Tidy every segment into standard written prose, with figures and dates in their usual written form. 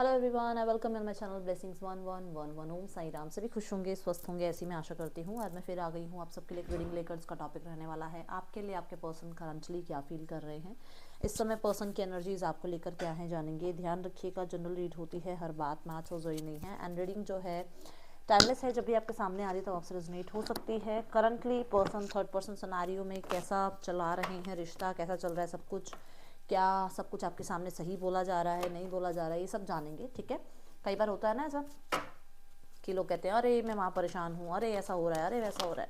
Hello everyone, I welcome in my channel blessings 1111। ओम साई राम। सभी खुश होंगे, स्वस्थ होंगे, ऐसी मैं आशा करती हूँ। आज मैं फिर आ गई हूँ आप सबके लिए रीडिंग लेकर। इसका टॉपिक रहने वाला है आपके लिए आपके पर्सन करंटली क्या फील कर रहे हैं इस समय। पर्सन की एनर्जीज आपको लेकर क्या है जानेंगे। ध्यान रखिएगा, जनरल रीड होती है, हर बात मैच हो जरूरी नहीं है। एंड रीडिंग जो है टाइमलेस है, जब भी आपके सामने आ रही है तो आपसे रेजोनेट हो सकती है। Currently person third person scenario में कैसा चला रहे हैं, रिश्ता कैसा चल रहा है, सब कुछ क्या सब कुछ आपके सामने सही बोला जा रहा है, नहीं बोला जा रहा है, ये सब जानेंगे। ठीक है, कई बार होता है ना ऐसा कि लोग कहते हैं अरे मैं वहाँ परेशान हूँ, अरे ऐसा हो रहा है, अरे वैसा हो रहा है,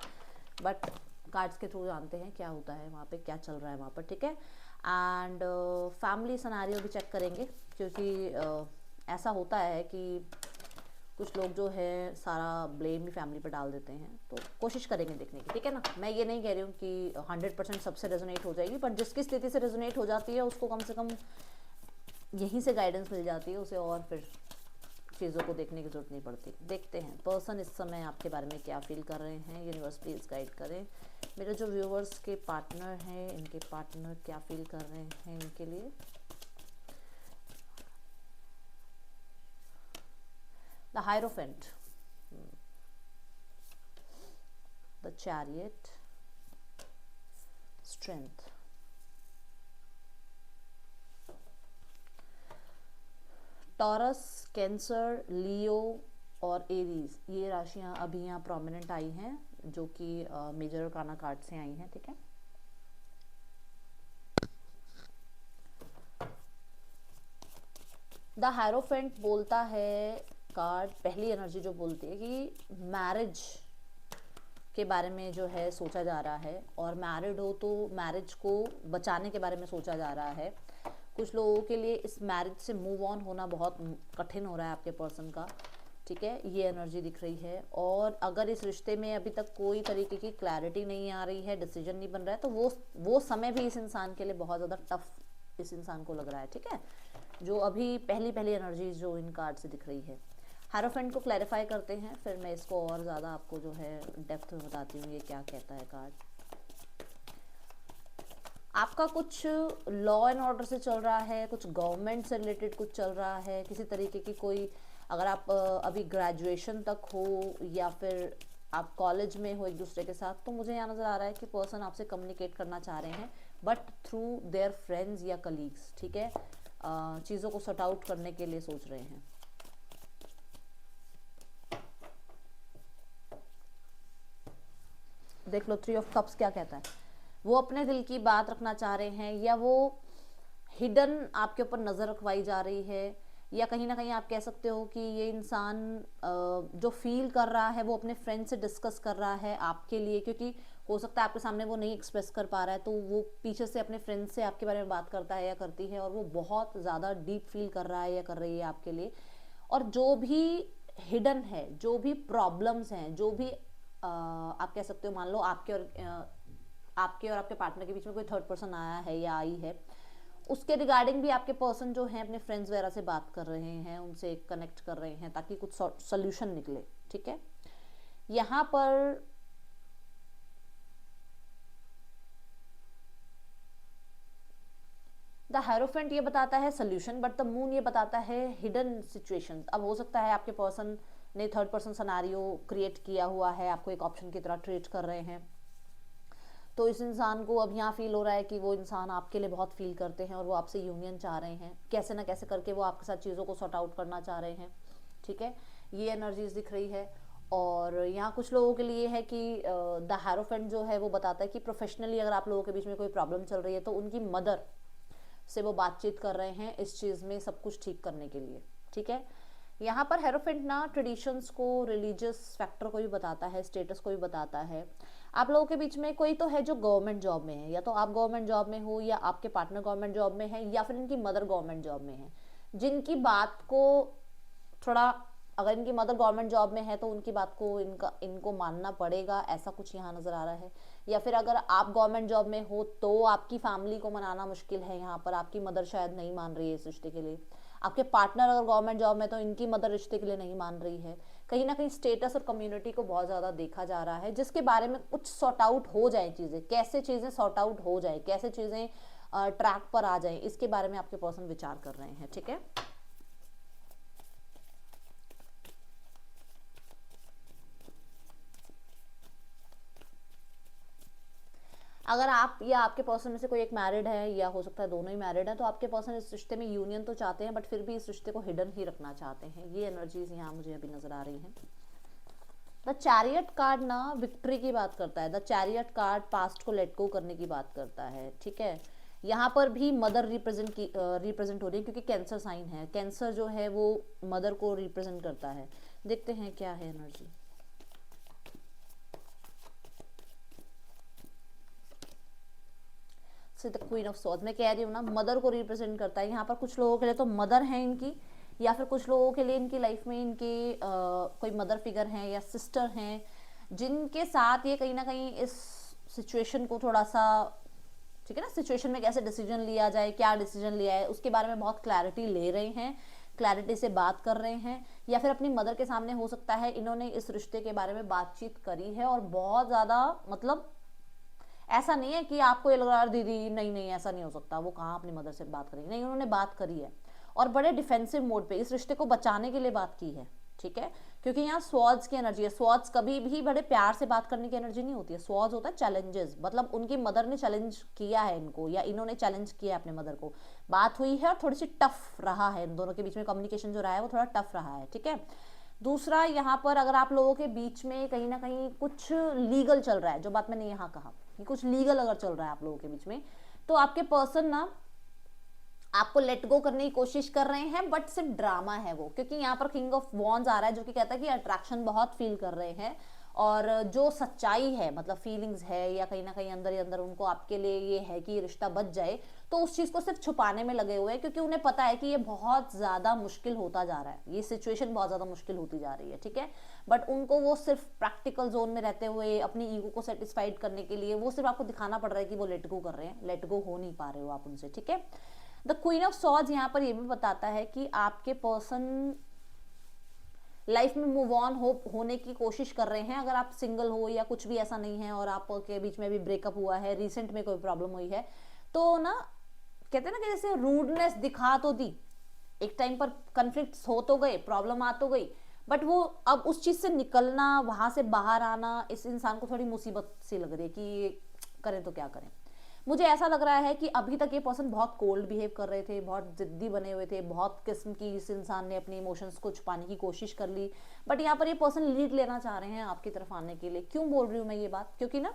बट कार्ड्स के थ्रू जानते हैं क्या होता है वहाँ पे, क्या चल रहा है वहाँ पर। ठीक है, एंड फैमिली सिनेरियो भी चेक करेंगे, क्योंकि ऐसा होता है कि कुछ लोग जो है सारा ब्लेम ही फैमिली पर डाल देते हैं। तो कोशिश करेंगे देखने की, ठीक है ना। मैं ये नहीं कह रही हूँ कि 100% सबसे रेजोनेट हो जाएगी, बट जिसकी स्थिति से रेजोनेट हो जाती है उसको कम से कम यहीं से गाइडेंस मिल जाती है उसे, और फिर चीज़ों को देखने की जरूरत नहीं पड़ती। देखते हैं पर्सन इस समय आपके बारे में क्या फील कर रहे हैं। यूनिवर्स प्लीज गाइड करें। मेरे जो व्यूवर्स के पार्टनर हैं, इनके पार्टनर क्या फील कर रहे हैं इनके लिए। The Hierophant, the Chariot, Strength, Taurus, Cancer, Leo और एरीज, ये राशियां अभी यहाँ प्रोमिनेंट आई हैं, जो कि मेजर अर्काना कार्ड से आई हैं। ठीक है, द हायरोफेंट बोलता है कार्ड, पहली एनर्जी जो बोलती है कि मैरिज के बारे में जो है सोचा जा रहा है, और मैरिड हो तो मैरिज को बचाने के बारे में सोचा जा रहा है। कुछ लोगों के लिए इस मैरिज से मूव ऑन होना बहुत कठिन हो रहा है आपके पर्सन का। ठीक है, ये एनर्जी दिख रही है। और अगर इस रिश्ते में अभी तक कोई तरीके की क्लैरिटी नहीं आ रही है, डिसीजन नहीं बन रहा है, तो वो समय भी इस इंसान के लिए बहुत ज़्यादा टफ इस इंसान को लग रहा है। ठीक है, जो अभी पहली पहली एनर्जी जो इन कार्ड से दिख रही है। हायरोफेंट को क्लैरिफाई करते हैं, फिर मैं इसको और ज़्यादा आपको जो है डेप्थ में बताती हूँ ये क्या कहता है कार्ड। आपका कुछ लॉ एंड ऑर्डर से चल रहा है, कुछ गवर्नमेंट से रिलेटेड कुछ चल रहा है, किसी तरीके की कोई, अगर आप अभी ग्रेजुएशन तक हो या फिर आप कॉलेज में हो एक दूसरे के साथ, तो मुझे यहाँ नज़र आ रहा है कि पर्सन आपसे कम्युनिकेट करना चाह रहे हैं, बट थ्रू देयर फ्रेंड्स या कलीग्स। ठीक है, चीज़ों को सॉर्ट आउट करने के लिए सोच रहे हैं। देख लो, 3 ऑफ कप्स क्या कहता है। वो अपने दिल की बात रखना चाह रहे हैं, या वो हिडन आपके ऊपर नज़र रखवाई जा रही है, या कहीं ना कहीं आप कह सकते हो कि ये इंसान जो फील कर रहा है वो अपने फ्रेंड से डिस्कस कर रहा है आपके लिए, क्योंकि हो सकता है आपके सामने वो नहीं एक्सप्रेस कर पा रहा है, तो वो पीछे से अपने फ्रेंड से आपके बारे में बात करता है या करती है, और वो बहुत ज़्यादा डीप फील कर रहा है या कर रही है आपके लिए। और जो भी हिडन है, जो भी प्रॉब्लम्स हैं, जो भी आप कह सकते हो, मान लो आपके और आपके पार्टनर के बीच में कोई थर्ड पर्सन आया है या आई है, उसके रिगार्डिंग भी आपके पर्सन जो हैं अपने फ्रेंड्स वगैरह से बात कर रहे हैं, उनसे कनेक्ट कर रहे हैं ताकि कुछ सोल्यूशन निकले। ठीक है, यहाँ पर द हेरोफेंट ये बताता है सोल्यूशन, बट द मून ये बताता है हिडन सिचुएशंस। अब हो सकता है आपके पर्सन ने थर्ड पर्सन सिनेरियो क्रिएट किया हुआ है, आपको एक ऑप्शन की तरह ट्रीट कर रहे हैं, तो इस इंसान को अब यहाँ फील हो रहा है कि वो इंसान आपके लिए बहुत फील करते हैं और वो आपसे यूनियन चाह रहे हैं, कैसे ना कैसे करके वो आपके साथ चीज़ों को सॉर्ट आउट करना चाह रहे हैं। ठीक है, ये एनर्जीज दिख रही है। और यहाँ कुछ लोगों के लिए है कि द हैरोफेंट जो है वो बताता है कि प्रोफेशनली अगर आप लोगों के बीच में कोई प्रॉब्लम चल रही है, तो उनकी मदर से वो बातचीत कर रहे हैं इस चीज़ में सब कुछ ठीक करने के लिए। ठीक है, यहाँ पर हेरोफेंट ना ट्रेडिशंस को, रिलीजियस फैक्टर को भी बताता है, स्टेटस को भी बताता है। आप लोगों के बीच में कोई तो है जो गवर्नमेंट जॉब में है, या तो आप गवर्नमेंट जॉब में हो, या आपके पार्टनर गवर्नमेंट जॉब में है, या फिर इनकी मदर गवर्नमेंट जॉब में है, जिनकी बात को थोड़ा, अगर इनकी मदर गवर्नमेंट जॉब में है तो उनकी बात को इनको मानना पड़ेगा, ऐसा कुछ यहाँ नज़र आ रहा है। या फिर अगर आप गवर्नमेंट जॉब में हो तो आपकी फैमिली को मनाना मुश्किल है, यहाँ पर आपकी मदर शायद नहीं मान रही है इस रिश्ते के लिए। आपके पार्टनर अगर गवर्नमेंट जॉब में, तो इनकी मदर रिश्ते के लिए नहीं मान रही है। कहीं ना कहीं स्टेटस और कम्युनिटी को बहुत ज़्यादा देखा जा रहा है, जिसके बारे में कुछ सॉर्ट आउट हो जाए चीज़ें, कैसे चीज़ें सॉर्ट आउट हो जाए, कैसे चीज़ें ट्रैक पर आ जाए, इसके बारे में आपके पर्सन विचार कर रहे हैं। ठीक है, अगर आप या आपके पर्सन में से कोई एक मैरिड है, या हो सकता है दोनों ही मैरिड है, तो आपके पर्सन इस रिश्ते में यूनियन तो चाहते हैं, बट फिर भी इस रिश्ते को हिडन ही रखना चाहते हैं। ये एनर्जीज यहाँ मुझे अभी नजर आ रही हैं। द चैरियट कार्ड ना विक्ट्री की बात करता है। द चैरियट कार्ड पास्ट को लेट गो करने की बात करता है, ठीक है। यहाँ पर भी मदर रिप्रेजेंट हो रही है, क्योंकि कैंसर साइन है। कैंसर जो है वो मदर को रिप्रेजेंट करता है। देखते हैं क्या है energy. The queen of swords, मैं कह रही हूँ ना, मदर को रिप्रेजेंट करता है। यहाँ पर कुछ लोगों के लिए तो मदर है इनकी, या फिर कुछ लोगों के लिए इनकी लाइफ में इनके कोई मदर फिगर हैं या सिस्टर हैं, जिनके साथ ये कहीं ना कहीं इस सिचुएशन को थोड़ा सा, ठीक है ना, सिचुएशन में कैसे डिसीजन लिया जाए, क्या डिसीजन लिया है, उसके बारे में बहुत क्लैरिटी ले रहे हैं, क्लैरिटी से बात कर रहे हैं। या फिर अपनी मदर के सामने हो सकता है इन्होंने इस रिश्ते के बारे में बातचीत करी है, और बहुत ज़्यादा, मतलब ऐसा नहीं है कि आपको ये लग रहा है दीदी नहीं नहीं ऐसा नहीं हो सकता, वो कहाँ अपनी मदर से बात करेगी, नहीं, उन्होंने बात करी है, और बड़े डिफेंसिव मोड पे इस रिश्ते को बचाने के लिए बात की है, ठीक है। क्योंकि यहाँ स्वॉर्ड्स की एनर्जी है। स्वॉर्ड्स कभी भी बड़े प्यार से बात करने की एनर्जी नहीं होती है। स्वॉर्ड्स होता है चैलेंजेस, मतलब उनकी मदर ने चैलेंज किया है इनको, या इन्होंने चैलेंज किया है अपने मदर को, बात हुई है और थोड़ी सी टफ रहा है, इन दोनों के बीच में कम्युनिकेशन जो रहा है वो थोड़ा टफ रहा है, ठीक है। दूसरा, यहाँ पर अगर आप लोगों के बीच में कहीं ना कहीं कुछ लीगल चल रहा है, जो बात मैंने यहाँ कहा कि कुछ लीगल अगर चल रहा है आप लोगों के बीच में, तो आपके पर्सन ना आपको लेट गो करने की कोशिश कर रहे हैं, बट सिर्फ ड्रामा है वो। क्योंकि यहाँ पर किंग ऑफ वॉन्ड्स आ रहा है, जो कि कहता है कि अट्रैक्शन बहुत फील कर रहे हैं, और जो सच्चाई है, मतलब फीलिंग्स है, या कहीं ना कहीं अंदर ही अंदर उनको आपके लिए ये है कि ये रिश्ता बच जाए, तो उस चीज़ को सिर्फ छुपाने में लगे हुए हैं। क्योंकि उन्हें पता है कि ये बहुत ज़्यादा मुश्किल होता जा रहा है, ये सिचुएशन बहुत ज़्यादा मुश्किल होती जा रही है, ठीक है। बट उनको वो सिर्फ प्रैक्टिकल जोन में रहते हुए अपनी ईगो को सेटिस्फाइड करने के लिए वो सिर्फ आपको दिखाना पड़ रहा है कि वो लेट गो कर रहे हैं, लेट गो हो नहीं पा रहे हो आप उनसे, ठीक है। द क्वीन ऑफ सॉर्ड्स यहाँ पर ये भी बताता है कि आपके पर्सन लाइफ में मूव ऑन होने की कोशिश कर रहे हैं। अगर आप सिंगल हो या कुछ भी ऐसा नहीं है, और आपके बीच में भी ब्रेकअप हुआ है, रिसेंट में कोई प्रॉब्लम हुई है, तो ना कहते हैं ना कि जैसे रूडनेस दिखा तो दी, एक टाइम पर कन्फ्लिक्ट हो तो गए, प्रॉब्लम आ तो गई, बट वो अब उस चीज से निकलना, वहां से बाहर आना, इस इंसान को थोड़ी मुसीबत सी लग रही है कि करें तो क्या करें। मुझे ऐसा लग रहा है कि अभी तक ये पर्सन बहुत कोल्ड बिहेव कर रहे थे, बहुत जिद्दी बने हुए थे, बहुत किस्म की इस इंसान ने अपने इमोशंस को छुपाने की कोशिश कर ली, बट यहाँ पर ये पर्सन लीड लेना चाह रहे हैं आपकी तरफ आने के लिए। क्यों बोल रही हूँ मैं ये बात, क्योंकि ना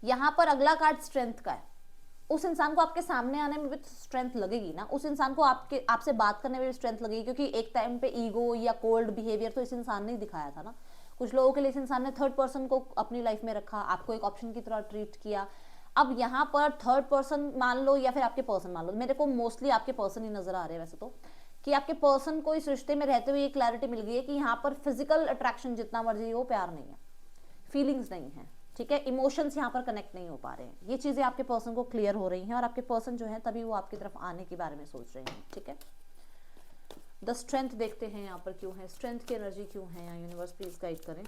यहाँ पर अगला कार्ड स्ट्रेंथ का है। उस इंसान को आपके सामने आने में भी स्ट्रेंथ लगेगी ना, उस इंसान को आपसे बात करने में भी स्ट्रेंथ लगेगी, क्योंकि एक टाइम पे ईगो या कोल्ड बिहेवियर तो इस इंसान ने दिखाया था ना। कुछ लोगों के लिए इस इंसान ने थर्ड पर्सन को अपनी लाइफ में रखा, आपको एक ऑप्शन की तरह ट्रीट किया। अब यहाँ पर थर्ड पर्सन मान लो या फिर आपके पर्सन मान लो, मेरे को मोस्टली आपके पर्सन ही नजर आ रहे हैं वैसे तो, कि आपके पर्सन को इस रिश्ते में रहते हुए ये क्लैरिटी मिल गई है कि यहाँ पर फिजिकल अट्रैक्शन जितना मर्जी हो, प्यार नहीं है, फीलिंग्स नहीं है, ठीक है, इमोशंस यहाँ पर कनेक्ट नहीं हो पा रहे हैं। ये चीजें आपके पर्सन को क्लियर हो रही हैं, और आपके पर्सन जो है तभी वो आपकी तरफ आने के बारे में सोच रहे हैं, ठीक है। द स्ट्रेंथ देखते हैं यहाँ पर क्यों है, स्ट्रेंथ की एनर्जी क्यों है यहाँ, यूनिवर्स प्लीज गाइड करें।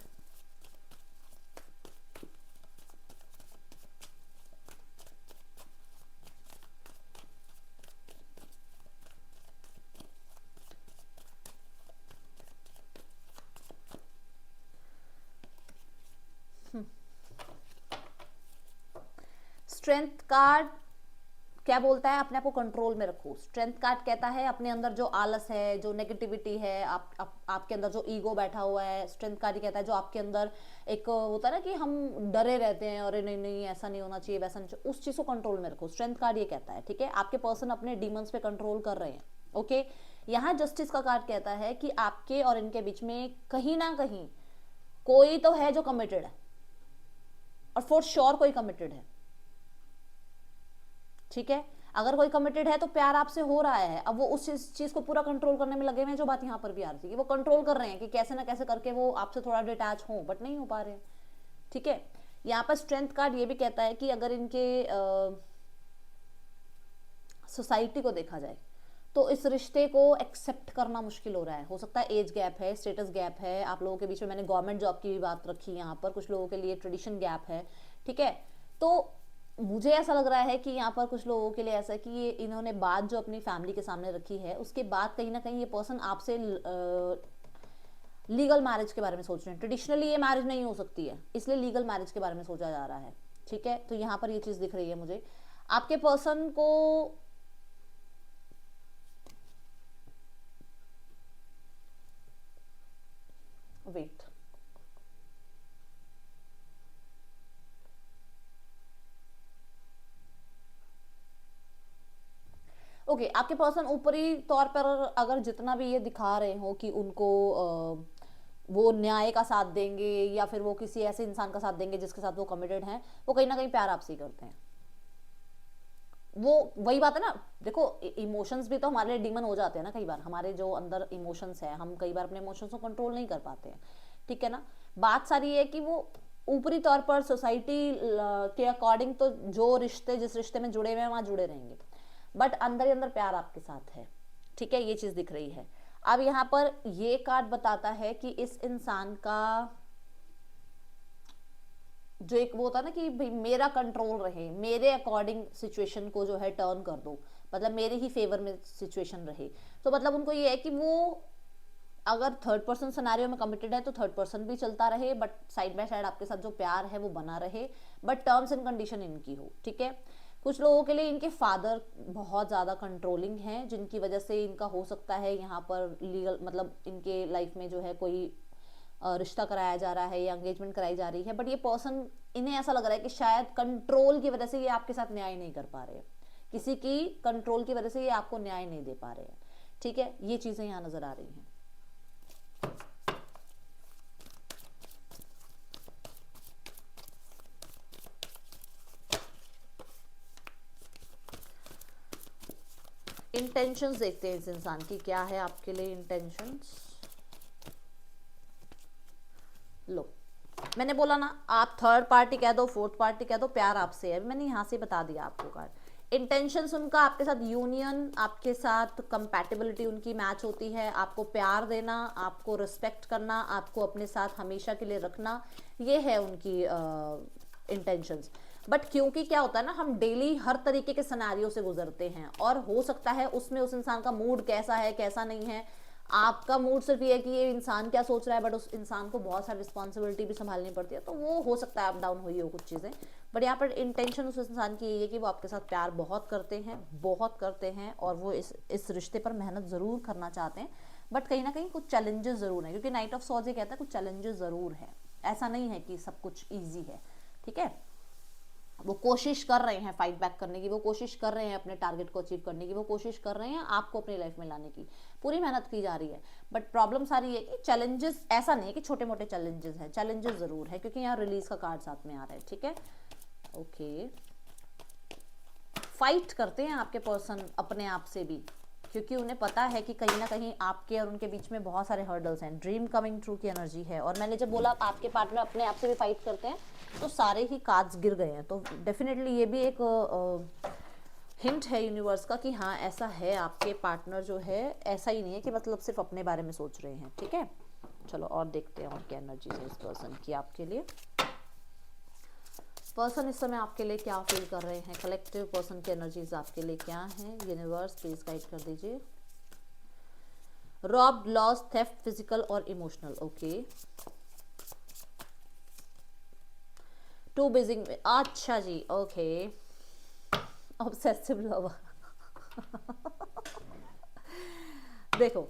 स्ट्रेंथ कार्ड क्या बोलता है, अपने आप को कंट्रोल में रखो। स्ट्रेंथ कार्ड कहता है अपने अंदर जो आलस है, जो नेगेटिविटी है, आपके अंदर जो ईगो बैठा हुआ है, स्ट्रेंथ कार्ड ही कहता है जो आपके अंदर एक होता है ना कि हम डरे रहते हैं, और नहीं नहीं ऐसा नहीं होना चाहिए, वैसा नहीं चाहिए, उस चीज को कंट्रोल में रखो। स्ट्रेंथ कार्ड ये कहता है, ठीक है। आपके पर्सन अपने डीमंस पे कंट्रोल कर रहे हैं, ओके। यहाँ जस्टिस का कार्ड कहता है कि आपके और इनके बीच में कहीं ना कहीं कोई तो है जो कमिटेड है, और फॉर श्योर कोई कमिटेड है, ठीक है। अगर कोई कमिटेड है तो प्यार आपसे हो रहा है। अब वो उस चीज को पूरा कंट्रोल करने में लगे हुए हैं, जो बात यहाँ पर भी आ रही थी कि वो कंट्रोल कर रहे हैं कि कैसे ना कैसे करके वो आपसे थोड़ा डिटैच हो, बट नहीं हो पा रहे हैं, ठीक है। यहाँ पर स्ट्रेंथ कार्ड ये भी कहता है कि अगर इनके सोसाइटी को देखा जाए तो इस रिश्ते को एक्सेप्ट करना मुश्किल हो रहा है। हो सकता है एज गैप है, स्टेटस गैप है, आप लोगों के बीच में मैंने गवर्नमेंट जॉब की भी बात रखी यहाँ पर, कुछ लोगों के लिए ट्रेडिशन गैप है, ठीक है। तो मुझे ऐसा लग रहा है कि यहाँ पर कुछ लोगों के लिए ऐसा है कि ये इन्होंने बात जो अपनी फैमिली के सामने रखी है, उसके बाद कहीं ना कहीं ये पर्सन आपसे लीगल मैरिज के बारे में सोच रहे हैं। ट्रेडिशनली ये मैरिज नहीं हो सकती है, इसलिए लीगल मैरिज के बारे में सोचा जा रहा है, ठीक है, तो यहाँ पर ये चीज दिख रही है मुझे। आपके पर्सन को वेट, ओके आपके पर्सन ऊपरी तौर पर अगर जितना भी ये दिखा रहे हो कि उनको वो न्याय का साथ देंगे या फिर वो किसी ऐसे इंसान का साथ देंगे जिसके साथ वो कमिटेड हैं, वो कहीं ना कहीं प्यार आपसे ही करते हैं। वो वही बात है ना, देखो इमोशंस भी तो हमारे लिए डीमन हो जाते हैं ना, कई बार हमारे जो अंदर इमोशंस है, हम कई बार अपने इमोशंस को कंट्रोल नहीं कर पाते हैं, ठीक है ना। बात सारी है कि वो ऊपरी तौर पर सोसाइटी के अकॉर्डिंग तो जो रिश्ते जिस रिश्ते में जुड़े हुए हैं वहां जुड़े रहेंगे, बट अंदर ही अंदर प्यार आपके साथ है, ठीक है, ये चीज दिख रही है। अब यहाँ पर ये कार्ड बताता है कि इस इंसान का जो एक वो होता है ना कि भाई मेरा कंट्रोल रहे, मेरे अकॉर्डिंग सिचुएशन को जो है टर्न कर दो, मतलब मेरे ही फेवर में सिचुएशन रहे। तो मतलब उनको ये है कि वो अगर थर्ड पर्सन सिनेरियो में कमिटेड है तो थर्ड पर्सन भी चलता रहे, बट साइड बाय साइड आपके साथ जो प्यार है वो बना रहे, बट टर्म्स एंड कंडीशन इनकी हो, ठीक है। कुछ लोगों के लिए इनके फादर बहुत ज़्यादा कंट्रोलिंग हैं, जिनकी वजह से इनका हो सकता है यहाँ पर लीगल मतलब इनके लाइफ में जो है कोई रिश्ता कराया जा रहा है या एंगेजमेंट कराई जा रही है, बट ये पर्सन इन्हें ऐसा लग रहा है कि शायद कंट्रोल की वजह से ये आपके साथ न्याय नहीं कर पा रहे हैं, किसी की कंट्रोल की वजह से ये आपको न्याय नहीं दे पा रहे हैं, ठीक है, ये चीज़ें यहाँ नज़र आ रही हैं। इंटेंशंस देखते हैं इस इंसान की, क्या है आपके लिए इंटेंशंस। लो मैंने बोला ना, आप थर्ड पार्टी कह दो फोर्थ पार्टी कह दो, प्यार आपसे है, मैंने यहाँ से बता दिया आपको कार्ड। इंटेंशंस उनका आपके साथ यूनियन, आपके साथ कंपैटिबिलिटी उनकी मैच होती है, आपको प्यार देना, आपको रिस्पेक्ट करना, आपको अपने साथ हमेशा के लिए रखना, ये है उनकी इंटेंशंस। बट क्योंकि क्या होता है ना, हम डेली हर तरीके के सिनेरियो से गुजरते हैं और हो सकता है उसमें उस इंसान का मूड कैसा है कैसा नहीं है, आपका मूड सिर्फ ये है कि ये इंसान क्या सोच रहा है, बट उस इंसान को बहुत सारी रिस्पॉन्सिबिलिटी भी संभालनी पड़ती है, तो वो हो सकता है अप डाउन हुई हो कुछ चीज़ें, बट यहाँ पर इंटेंशन उस इंसान की यही है कि वो आपके साथ प्यार बहुत करते हैं और वो इस रिश्ते पर मेहनत ज़रूर करना चाहते हैं, बट कहीं ना कहीं कुछ चैलेंजेस ज़रूर हैं, क्योंकि नाइट ऑफ सॉर्ड्स ये कहता है कुछ चैलेंजेस ज़रूर है, ऐसा नहीं है कि सब कुछ ईजी है, ठीक है। वो कोशिश कर रहे हैं फाइट बैक करने की, वो कोशिश कर रहे हैं अपने टारगेट को अचीव करने की, वो कोशिश कर रहे हैं आपको अपनी लाइफ में लाने की, पूरी मेहनत की जा रही है, बट प्रॉब्लम सारी है कि चैलेंजेस, ऐसा नहीं है कि छोटे मोटे चैलेंजेस हैं, चैलेंजेस ज़रूर है, क्योंकि यहाँ रिलीज का कार्ड साथ में आ रहा है, ठीक है। ओके फाइट करते हैं आपके पर्सन अपने आप से भी, क्योंकि उन्हें पता है कि कहीं ना कहीं आपके और उनके बीच में बहुत सारे हर्डल्स हैं, ड्रीम कमिंग ट्रू की एनर्जी है, और मैंने जब बोला आपके पार्टनर अपने आप से भी फाइट करते हैं तो सारे ही कार्ड्स गिर गए हैं, तो डेफिनेटली ये भी एक हिंट है यूनिवर्स का कि हाँ ऐसा है, आपके पार्टनर जो है ऐसा ही नहीं है कि मतलब सिर्फ अपने बारे में सोच रहे हैं, ठीक है। चलो और देखते हैं और क्या एनर्जी है इस पर्सन की आपके लिए। पर्सन इस समय आपके लिए क्या फील कर रहे हैं, कलेक्टिव पर्सन की एनर्जीज आपके लिए क्या हैं, यूनिवर्स प्लीज गाइड कर दीजिए। रॉब्ड, लॉस, थेफ्ट, फिजिकल और इमोशनल, ओके। टू बिजी, अच्छा जी, ओके। ऑब्सेसिव लवर देखो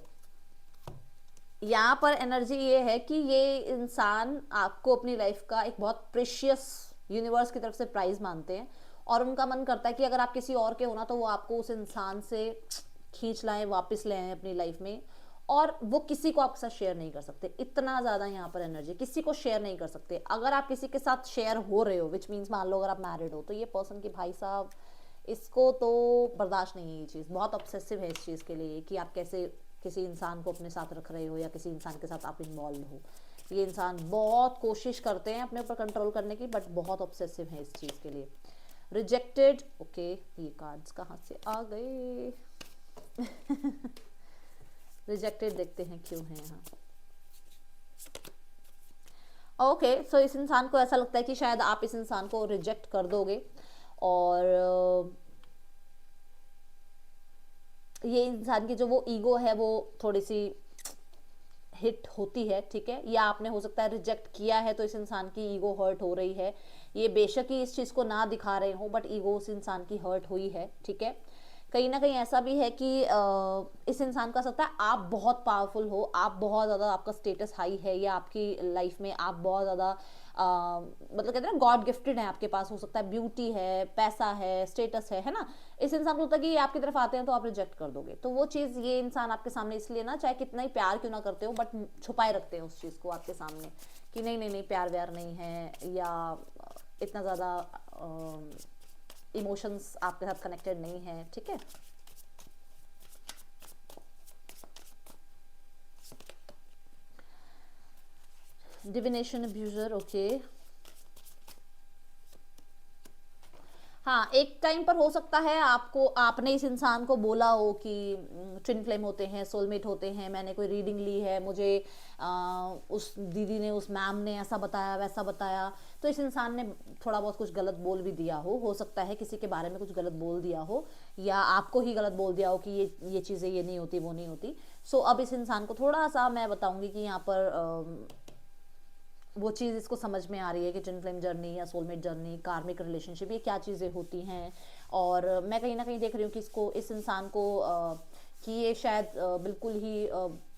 यहाँ पर एनर्जी ये है कि ये इंसान आपको अपनी लाइफ का एक बहुत प्रेशियस यूनिवर्स की तरफ से प्राइज मानते हैं, और उनका मन करता है कि अगर आप किसी और के हो ना तो वो आपको उस इंसान से खींच लाएं, वापस ले आए अपनी लाइफ में, और वो किसी को आपके साथ शेयर नहीं कर सकते, इतना ज़्यादा यहाँ पर एनर्जी, किसी को शेयर नहीं कर सकते। अगर आप किसी के साथ शेयर हो रहे हो, विच मीन्स मान लो अगर आप मैरिड हो, तो ये पर्सन की भाई साहब इसको तो बर्दाश्त नहीं है, ये चीज़ बहुत ऑब्सेसिव है इस चीज़ के लिए कि आप कैसे किसी इंसान को अपने साथ रख रहे हो या किसी इंसान के साथ आप इन्वॉल्व हो। ये इंसान बहुत कोशिश करते हैं अपने ऊपर कंट्रोल करने की, बट बहुत ऑब्सेसिव है इस चीज़ के लिए। रिजेक्टेड, ओके, ये कार्ड्स कहाँ से आ गए रिजेक्टेड देखते हैं क्यों है यहाँ। ओके सो इस इंसान को ऐसा लगता है कि शायद आप इस इंसान को रिजेक्ट कर दोगे, और ये इंसान की जो वो ईगो है वो थोड़ी सी हिट होती है, ठीक है, या आपने हो सकता है रिजेक्ट किया है तो इस इंसान की ईगो हर्ट हो रही है। ये बेशक ही इस चीज़ को ना दिखा रहे हो बट ईगो उस इंसान की हर्ट हुई है, ठीक है। कहीं ना कहीं ऐसा भी है कि इस इंसान का सकता है आप बहुत पावरफुल हो, आप बहुत ज़्यादा, आपका स्टेटस हाई है, या आपकी लाइफ में आप बहुत ज़्यादा मतलब कहते हैं ना गॉड गिफ्टेड है, आपके पास हो सकता है ब्यूटी है, पैसा है, स्टेटस है ना। इस इंसान को होता है कि ये आपकी तरफ आते हैं तो आप रिजेक्ट कर दोगे, तो वो चीज़ ये इंसान आपके सामने इसलिए ना, चाहे कितना ही प्यार क्यों ना करते हो बट छुपाए रखते हैं उस चीज़ को आपके सामने कि नहीं नहीं नहीं प्यार व्यार नहीं है, या इतना ज़्यादा इमोशंस आपके साथ कनेक्टेड नहीं है, ठीक है। Divination abuser, okay. हाँ, एक टाइम पर हो सकता है आपको, आपने इस इंसान को बोला हो कि ट्विन फ्लेम होते हैं, सोलमेट होते हैं, मैंने कोई रीडिंग ली है, मुझे उस दीदी ने, उस मैम ने ऐसा बताया वैसा बताया, तो इस इंसान ने थोड़ा बहुत कुछ गलत बोल भी दिया हो सकता है किसी के बारे में कुछ गलत बोल दिया हो, या आपको ही गलत बोल दिया हो कि ये चीज़ें ये नहीं होती वो नहीं होती। सो अब इस इंसान को थोड़ा सा मैं बताऊंगी कि यहाँ पर वो चीज़ इसको समझ में आ रही है कि ट्विन फ्लेम जर्नी या सोलमेट जर्नी, कार्मिक रिलेशनशिप, ये क्या चीज़ें होती हैं। और मैं कहीं ना कहीं देख रही हूँ कि इसको, इस इंसान को कि ये शायद बिल्कुल ही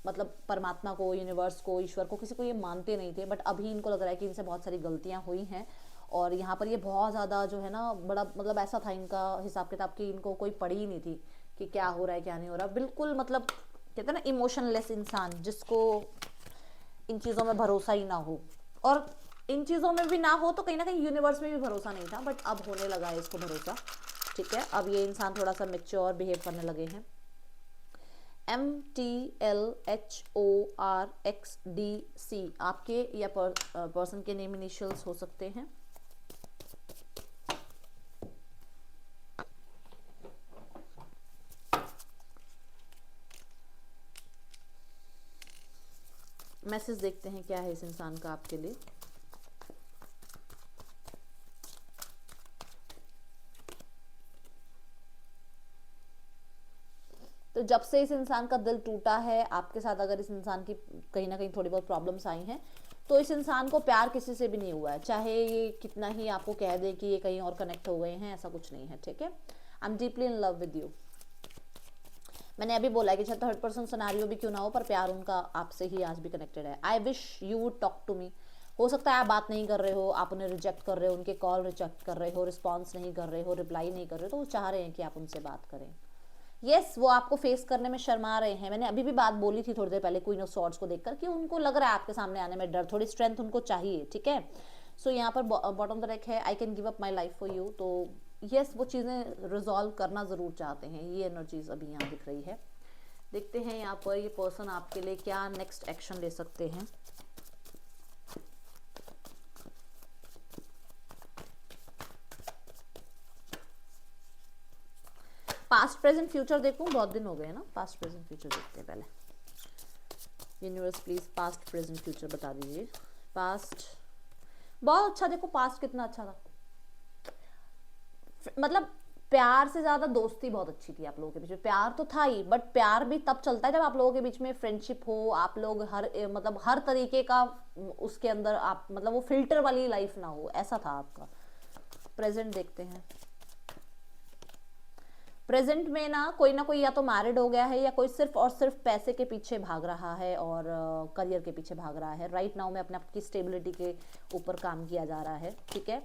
मतलब परमात्मा को, यूनिवर्स को, ईश्वर को, किसी को ये मानते नहीं थे, बट अभी इनको लग रहा है कि इनसे बहुत सारी गलतियाँ हुई हैं। और यहाँ पर ये बहुत ज़्यादा जो है ना, बड़ा मतलब ऐसा था इनका हिसाब किताब कि इनको कोई पड़ी ही नहीं थी कि क्या हो रहा है क्या नहीं हो रहा, बिल्कुल मतलब कहते हैं ना इमोशनलेस इंसान, जिसको इन चीज़ों में भरोसा ही ना हो। और इन चीज़ों में भी ना हो तो कहीं ना कहीं यूनिवर्स में भी भरोसा नहीं था, बट अब होने लगा है इसको भरोसा, ठीक है। अब ये इंसान थोड़ा सा मेच्योर बिहेव करने लगे हैं। MTLHORXDC आपके या पर्सन के नेम इनिशियल्स हो सकते हैं। मैसेज देखते हैं क्या है इस इंसान का आपके लिए। तो जब से इस इंसान का दिल टूटा है आपके साथ, अगर इस इंसान की कहीं ना कहीं थोड़ी बहुत प्रॉब्लम्स आई हैं, तो इस इंसान को प्यार किसी से भी नहीं हुआ है, चाहे ये कितना ही आपको कह दे कि ये कहीं और कनेक्ट हो गए हैं, ऐसा कुछ नहीं है, ठीक है। I am deeply in love with you. मैंने अभी बोला कि चाहे थर्ड पर्सन सिनेरियो भी क्यों ना हो, पर प्यार उनका आपसे ही आज भी कनेक्टेड है। I wish you would talk to me. हो सकता है आप बात नहीं कर रहे हो, आप उन्हें रिजेक्ट कर रहे हो, उनके कॉल रिजेक्ट कर रहे हो, रिस्पॉन्स नहीं कर रहे हो, रिप्लाई नहीं कर रहे हो, तो वो चाह रहे हैं कि आप उनसे बात करें। यस, वो आपको फेस करने में शर्मा रहे हैं। मैंने अभी भी बात बोली थी थोड़ी देर पहले क्वीन ऑफ सॉर्ड्स को देखकर कि उनको लग रहा है आपके सामने आने में डर, थोड़ी स्ट्रेंथ उनको चाहिए, ठीक है। सो यहाँ पर बॉटम द डेक है I can give up my life for you. तो यस, वो चीज़ें रिजॉल्व करना ज़रूर चाहते हैं, ये एनर्जीज अभी यहाँ दिख रही है। देखते हैं यहाँ पर ये पर्सन आपके लिए क्या नेक्स्ट एक्शन ले सकते हैं। पास्ट प्रेजेंट फ्यूचर देखूं, बहुत दिन हो गए ना, पास्ट प्रेजेंट फ्यूचर देखते हैं पहले। Universe please past present future बता दीजिए। पास्ट बहुत अच्छा, देखो पास्ट कितना अच्छा था, मतलब प्यार से ज्यादा दोस्ती बहुत अच्छी थी आप लोगों के बीच में। प्यार तो था ही, बट प्यार भी तब चलता है जब आप लोगों के बीच में फ्रेंडशिप हो, आप लोग हर मतलब हर तरीके का उसके अंदर आप मतलब वो फिल्टर वाली लाइफ ना हो, ऐसा था आपका। प्रेजेंट देखते हैं। प्रेजेंट में ना कोई या तो मैरिड हो गया है, या कोई सिर्फ और सिर्फ पैसे के पीछे भाग रहा है और करियर के पीछे भाग रहा है। राइट नाउ में अपने आप की स्टेबिलिटी के ऊपर काम किया जा रहा है, ठीक है।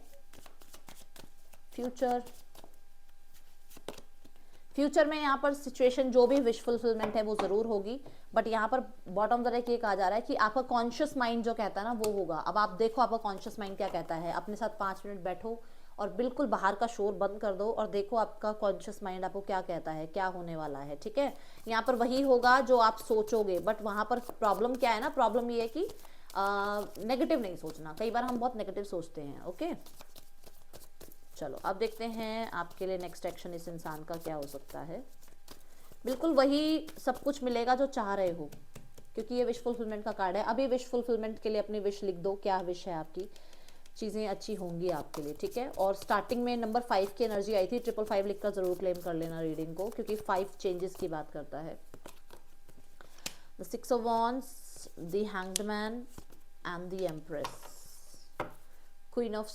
फ्यूचर में यहाँ पर सिचुएशन जो भी विश फुलफिलमेंट है वो जरूर होगी, बट यहाँ पर बॉटम द डेक ये कहा जा रहा है कि आपका कॉन्शियस माइंड जो कहता है ना वो होगा। अब आप देखो आपका कॉन्शियस माइंड क्या कहता है, अपने साथ 5 मिनट बैठो और बिल्कुल बाहर का शोर बंद कर दो और देखो आपका कॉन्शियस माइंड आपको क्या कहता है, क्या होने वाला है, ठीक है। यहाँ पर वही होगा जो आप सोचोगे, बट वहाँ पर प्रॉब्लम क्या है ना, प्रॉब्लम ये है कि नेगेटिव नहीं सोचना। कई बार हम बहुत नेगेटिव सोचते हैं, ओके। चलो अब देखते हैं आपके लिए नेक्स्ट एक्शन इस इंसान का क्या हो सकता है। बिल्कुल वही सब कुछ मिलेगा जो चाह रहे हो, क्योंकि ये विश फुलफिलमेंट का कार्ड है। अभी विश फुलफिलमेंट के लिए अपनी विश लिख दो, क्या विश है आपकी, चीज़ें अच्छी होंगी आपके लिए, ठीक है। और स्टार्टिंग में नंबर 5 की एनर्जी आई थी, 555 लिखकर जरूर क्लेम कर लेना रीडिंग को, क्योंकि 5 चेंजेस की बात करता है। The 6 of wands, the hanged man and the empress, queen of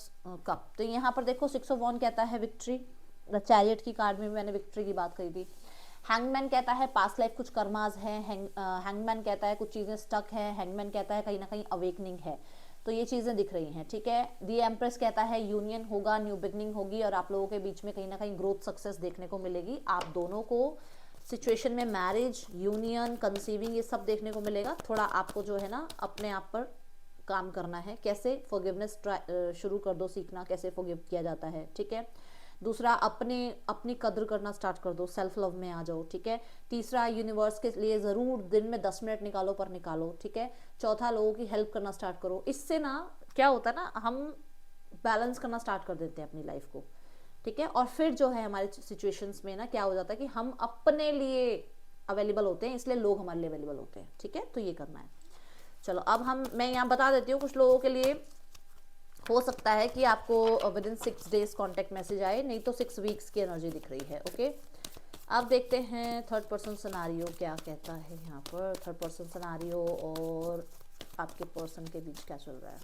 cup. तो यहाँ पर देखो 6 ऑफ वॉन्ड कहता है विक्ट्री, चैरियट की कार्ड में मैंने विक्ट्री की बात करी थी। हैंगमैन कहता है पास्ट लाइफ कुछ कर्मास है, हैंगमैन कहता है कुछ चीज़ें स्टक है, हैंगमैन कहता है कहीं ना कहीं अवेकनिंग है, तो ये चीज़ें दिख रही हैं, ठीक है। दी एम्प्रेस कहता है यूनियन होगा, न्यू बिगनिंग होगी और आप लोगों के बीच में कहीं ना कहीं ग्रोथ सक्सेस देखने को मिलेगी। आप दोनों को सिचुएशन में मैरिज, यूनियन, कंसीविंग ये सब देखने को मिलेगा। थोड़ा आपको जो है ना अपने आप पर काम करना है, कैसे फॉरगिवनेस शुरू कर दो सीखना, कैसे फॉरगिव किया जाता है, ठीक है। दूसरा अपनी कद्र करना स्टार्ट कर दो, सेल्फ लव में आ जाओ, ठीक है। तीसरा यूनिवर्स के लिए ज़रूर दिन में 10 मिनट निकालो पर निकालो, ठीक है। चौथा लोगों की हेल्प करना स्टार्ट करो। इससे ना क्या होता है ना, हम बैलेंस करना स्टार्ट कर देते हैं अपनी लाइफ को, ठीक है। और फिर जो है हमारे सिचुएशंस में ना क्या हो जाता है कि हम अपने लिए अवेलेबल होते हैं, इसलिए लोग हमारे लिए अवेलेबल होते हैं, ठीक है। तो ये करना है। चलो अब मैं यहाँ बता देती हूँ, कुछ लोगों के लिए हो सकता है कि आपको with in 6 days contact message आए, नहीं तो 6 वीक्स की एनर्जी दिख रही है, ओके। अब देखते हैं थर्ड पर्सन सिनेरियो क्या कहता है यहाँ पर। थर्ड पर्सन सिनेरियो और आपके पर्सन के बीच क्या चल रहा है।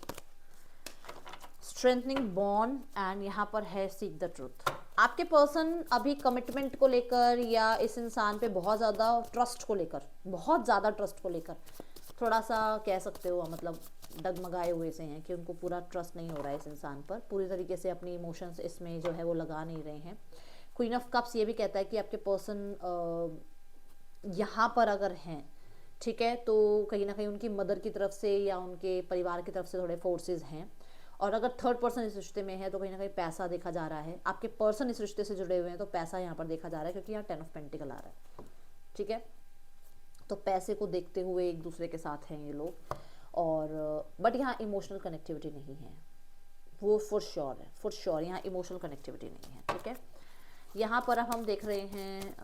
स्ट्रेंथनिंग बॉन्ड एंड यहाँ पर है सीक द ट्रूथ। आपके पर्सन अभी कमिटमेंट को लेकर या इस इंसान पे बहुत ज़्यादा ट्रस्ट को लेकर, बहुत ज़्यादा ट्रस्ट को लेकर थोड़ा सा कह सकते हो मतलब डगमगाए हुए से हैं कि उनको पूरा ट्रस्ट नहीं हो रहा है इस इंसान पर, पूरी तरीके से अपनी इमोशंस इसमें जो है वो लगा नहीं रहे हैं। क्वीन ऑफ कप्स ये भी कहता है कि आपके पर्सन यहाँ पर अगर हैं, ठीक है, तो कहीं ना कहीं उनकी मदर की तरफ से या उनके परिवार की तरफ से थोड़े फोर्सेस हैं। और अगर थर्ड पर्सन इस रिश्ते में है तो कहीं ना कहीं पैसा देखा जा रहा है। आपके पर्सन इस रिश्ते से जुड़े हुए हैं तो पैसा यहाँ पर देखा जा रहा है, क्योंकि यहाँ 10 ऑफ पेंटिकल आ रहा है, ठीक है। तो पैसे को देखते हुए एक दूसरे के साथ हैं ये लोग, और बट यहाँ इमोशनल कनेक्टिविटी नहीं है, वो फॉर श्योर है, फॉर श्योर यहाँ इमोशनल कनेक्टिविटी नहीं है, ठीक है। यहाँ पर अब हम देख रहे हैं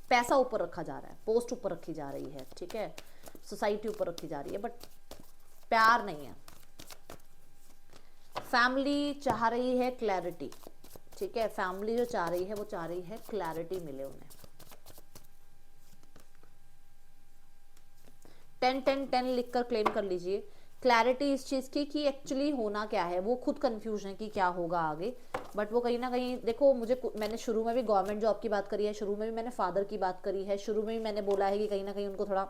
पैसा ऊपर रखा जा रहा है, पोस्ट ऊपर रखी जा रही है, ठीक है, सोसाइटी ऊपर रखी जा रही है, बट प्यार नहीं है। फैमिली चाह रही है क्लैरिटी, ठीक है, फैमिली जो चाह रही है वो चाह रही है क्लैरिटी मिले उन्हें। 10-10-10 लिखकर क्लेम कर लीजिए, क्लैरिटी इस चीज़ की कि एक्चुअली होना क्या है। वो खुद कंफ्यूज है कि क्या होगा आगे, बट वो कहीं ना कहीं देखो, मैंने शुरू में भी गवर्नमेंट जॉब की बात करी है, शुरू में भी मैंने फादर की बात करी है, शुरू में भी मैंने बोला है कि कहीं ना कहीं उनको थोड़ा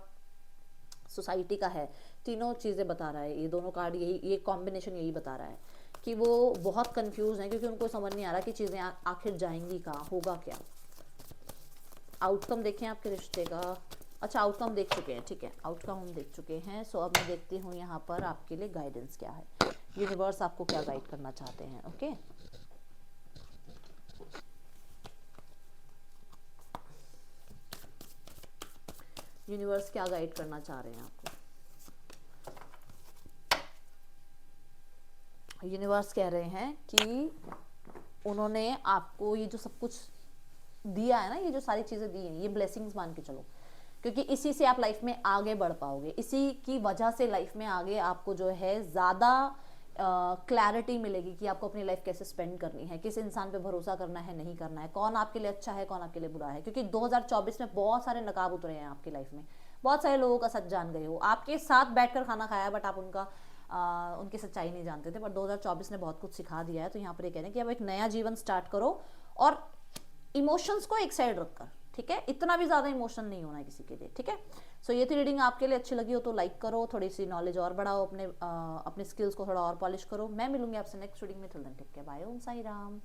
सोसाइटी का है। तीनों चीज़ें बता रहा है ये दोनों कार्ड, यही ये कॉम्बिनेशन यही बता रहा है कि वो बहुत कंफ्यूज हैं, क्योंकि उनको समझ नहीं आ रहा कि चीज़ें आखिर जाएंगी कहाँ, होगा क्या। आउटकम देखें आपके रिश्ते का। अच्छा, आउटकम देख चुके हैं, ठीक है, आउटकम हम देख चुके हैं। सो अब मैं देखती हूँ यहाँ पर आपके लिए गाइडेंस क्या है, यूनिवर्स आपको क्या गाइड करना चाहते हैं, ओके। यूनिवर्स क्या गाइड करना चाह रहे हैं आपको। यूनिवर्स कह रहे हैं कि उन्होंने आपको ये जो सब कुछ दिया है ना, ये जो सारी चीज़ें दी हैं, ये ब्लेसिंग्स मान के चलो, क्योंकि इसी से आप लाइफ में आगे बढ़ पाओगे। इसी की वजह से लाइफ में आगे आपको जो है ज़्यादा क्लैरिटी मिलेगी कि आपको अपनी लाइफ कैसे स्पेंड करनी है, किस इंसान पे भरोसा करना है, नहीं करना है, कौन आपके लिए अच्छा है, कौन आपके लिए बुरा है। क्योंकि 2024 में बहुत सारे नकाब उतरे हैं आपकी लाइफ में, बहुत सारे लोगों का सच जान गए हो, आपके साथ बैठकर खाना खाया बट आप उनकी सच्चाई नहीं जानते थे। बट 2024 ने बहुत कुछ सिखा दिया है। तो यहाँ पर ये कह रहे हैं कि अब एक नया जीवन स्टार्ट करो, और इमोशंस को एक साइड रखकर, ठीक है, इतना भी ज़्यादा इमोशन नहीं होना है किसी के लिए, ठीक है। सो ये थी रीडिंग, आपके लिए अच्छी लगी हो तो लाइक करो, थोड़ी सी नॉलेज और बढ़ाओ, अपने स्किल्स को थोड़ा और पॉलिश करो। मैं मिलूंगी आपसे नेक्स्ट रीडिंग में, till then take care, bye, ओम साई राम।